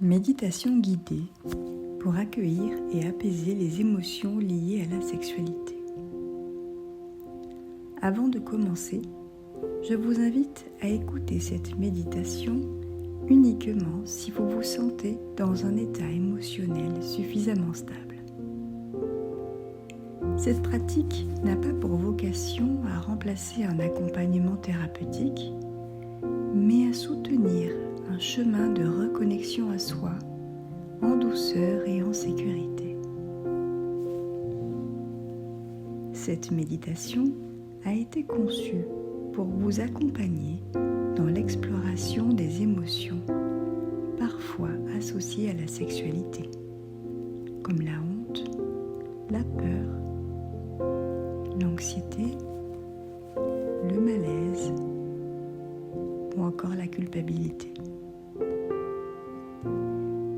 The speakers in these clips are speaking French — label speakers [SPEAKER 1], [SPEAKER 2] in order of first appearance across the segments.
[SPEAKER 1] Méditation guidée pour accueillir et apaiser les émotions liées à la sexualité. Avant de commencer, je vous invite à écouter cette méditation uniquement si vous vous sentez dans un état émotionnel suffisamment stable. Cette pratique n'a pas pour vocation à remplacer un accompagnement thérapeutique, mais à soutenir un chemin de reconnexion à soi, en douceur et en sécurité. Cette méditation a été conçue pour vous accompagner dans l'exploration des émotions, parfois associées à la sexualité, comme la honte, la peur, l'anxiété, le malaise ou encore la culpabilité.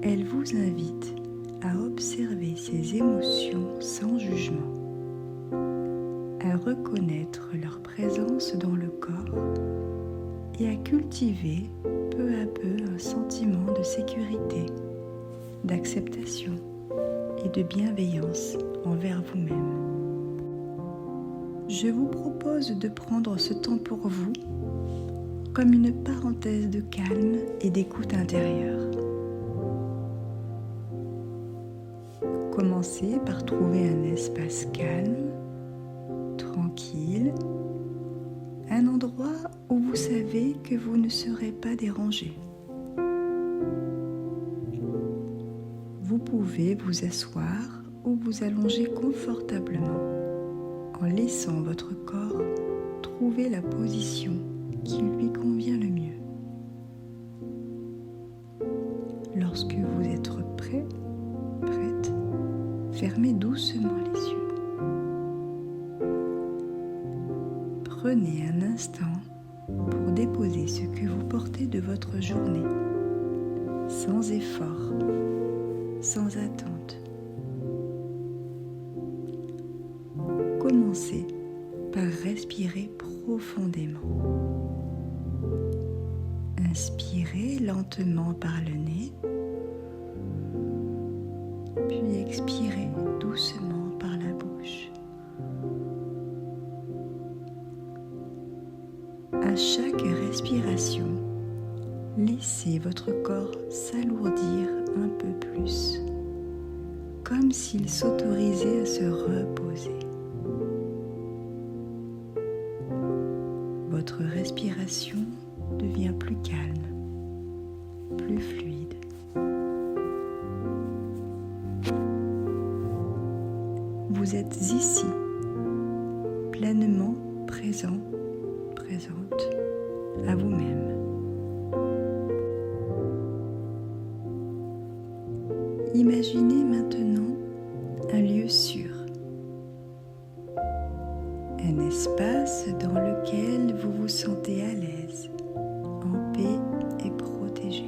[SPEAKER 1] Elle vous invite à observer ces émotions sans jugement, à reconnaître leur présence dans le corps et à cultiver peu à peu un sentiment de sécurité, d'acceptation et de bienveillance envers vous-même. Je vous propose de prendre ce temps pour vous comme une parenthèse de calme et d'écoute intérieure. Commencez par trouver un espace calme, tranquille, un endroit où vous savez que vous ne serez pas dérangé. Vous pouvez vous asseoir ou vous allonger confortablement en laissant votre corps trouver la position qui lui convient le mieux. Lorsque vous êtes prêt, prête, fermez doucement les yeux. Prenez un instant pour déposer ce que vous portez de votre journée, sans effort, sans attente. Commencez par respirer profondément. Inspirez lentement par le nez, puis expirez doucement par la bouche. À chaque respiration, laissez votre corps s'alourdir un peu plus, comme s'il s'autorisait à se reposer. Votre respiration devient plus calme, plus fluide. Vous êtes ici, pleinement présent, présente à vous-même. Imaginez maintenant un lieu sûr, un espace dans lequel vous vous sentez à l'aise, en paix et protégé.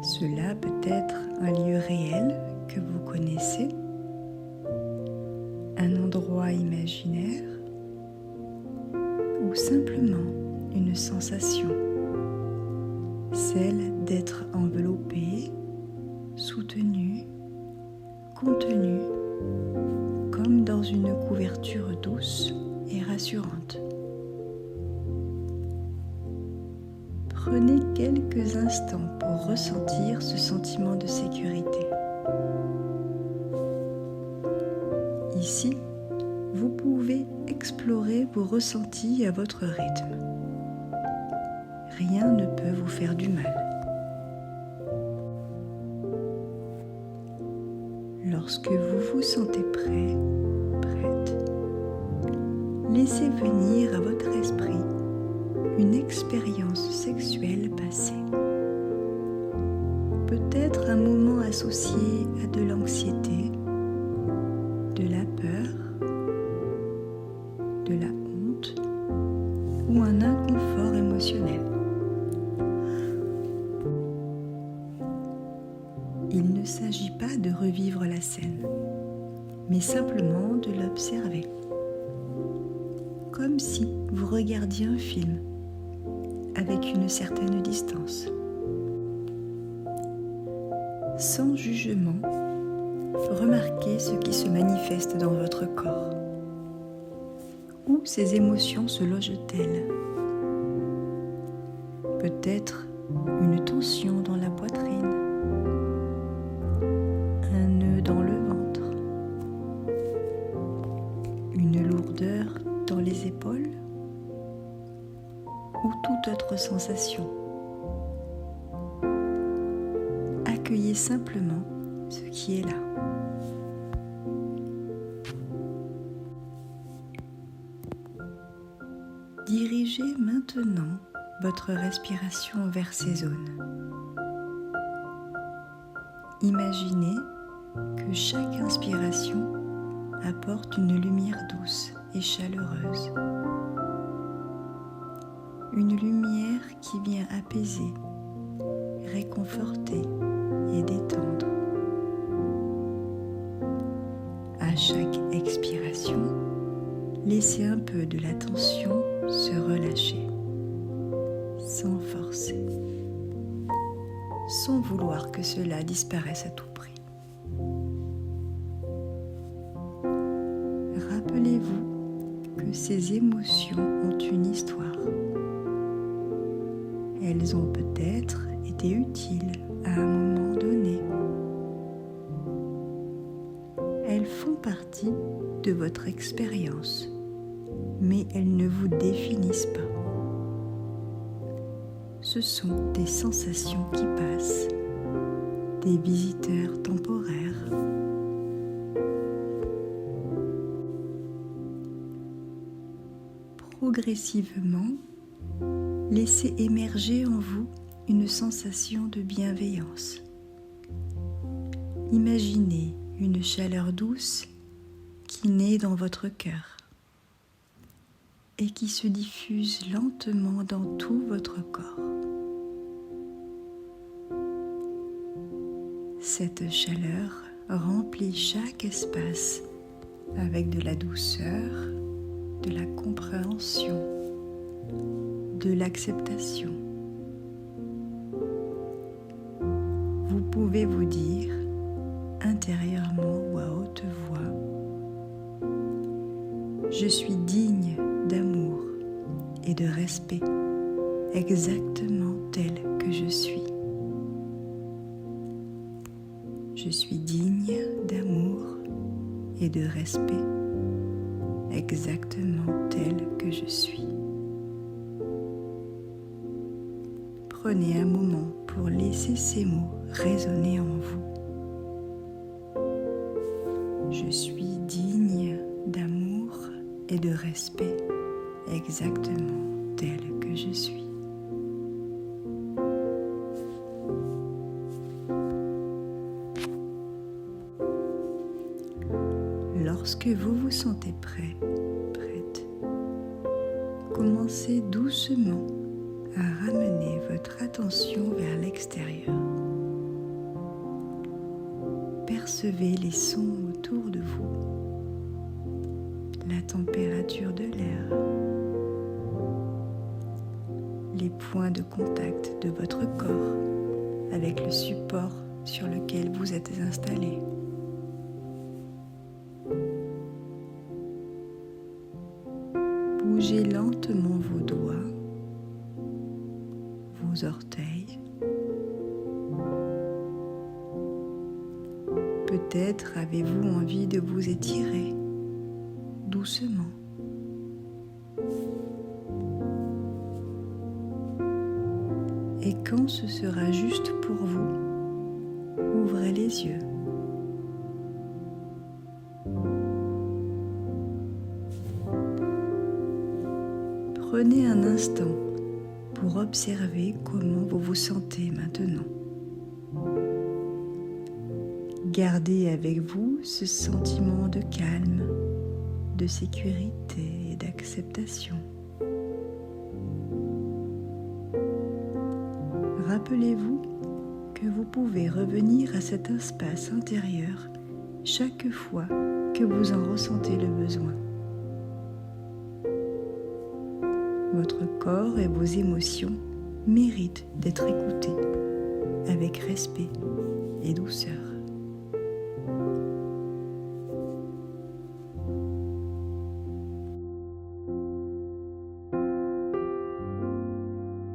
[SPEAKER 1] Cela peut être un lieu réel que vous connaissez, un endroit imaginaire ou simplement une sensation, celle d'être enveloppé, soutenu, contenu, comme dans une couverture douce et rassurante. Prenez quelques instants pour ressentir ce sentiment de sécurité. Ici, vous pouvez explorer vos ressentis à votre rythme. Rien ne peut vous faire du mal. Lorsque vous vous sentez prêt, prête, laissez venir à votre esprit une expérience sexuelle passée. Peut-être un moment associé à de l'anxiété, de la peur, de la honte ou un inconfort émotionnel. Il ne s'agit pas de revivre la scène, mais simplement de l'observer, comme si vous regardiez un film avec une certaine distance. Sans jugement, remarquez ce qui se manifeste dans votre corps. Où ces émotions se logent-elles? Peut-être une tension dans la poitrine, un nœud dans le ventre, une lourdeur dans les épaules ou toute autre sensation. Accueillez simplement ce qui est là. Dirigez maintenant votre respiration vers ces zones. Imaginez que chaque inspiration apporte une lumière douce et chaleureuse. Une lumière qui vient apaiser, réconforter et détendre. À chaque expiration, laissez un peu de la tension se relâcher, sans forcer, sans vouloir que cela disparaisse à tout prix. Rappelez-vous que ces émotions ont une histoire. Elles ont peut-être été utiles à un moment donné. Elles font partie de votre expérience, mais elles ne vous définissent pas. Ce sont des sensations qui passent, des visiteurs temporaires. Progressivement, laissez émerger en vous une sensation de bienveillance. Imaginez une chaleur douce qui naît dans votre cœur et qui se diffuse lentement dans tout votre corps. Cette chaleur remplit chaque espace avec de la douceur, de la compréhension, de l'acceptation. Vous pouvez vous dire intérieurement ou à haute voix: je suis digne d'amour et de respect, exactement tel que je suis. Je suis digne d'amour et de respect, exactement tel que je suis. Prenez un moment pour laisser ces mots résonner en vous. Je suis digne d'amour et de respect, exactement tel que je suis. Lorsque vous vous sentez prêt, prête, commencez doucement à ramener votre attention vers l'extérieur. Percevez les sons autour de vous, la température de l'air, les points de contact de votre corps avec le support sur lequel vous êtes installé. Bougez lentement vos doigts, vos orteils. Peut-être avez-vous envie de vous étirer doucement. Et quand ce sera juste pour vous, ouvrez les yeux. Prenez un instant pour observer comment vous vous sentez maintenant. Gardez avec vous ce sentiment de calme, de sécurité et d'acceptation. Rappelez-vous que vous pouvez revenir à cet espace intérieur chaque fois que vous en ressentez le besoin. Votre corps et vos émotions méritent d'être écoutés avec respect et douceur.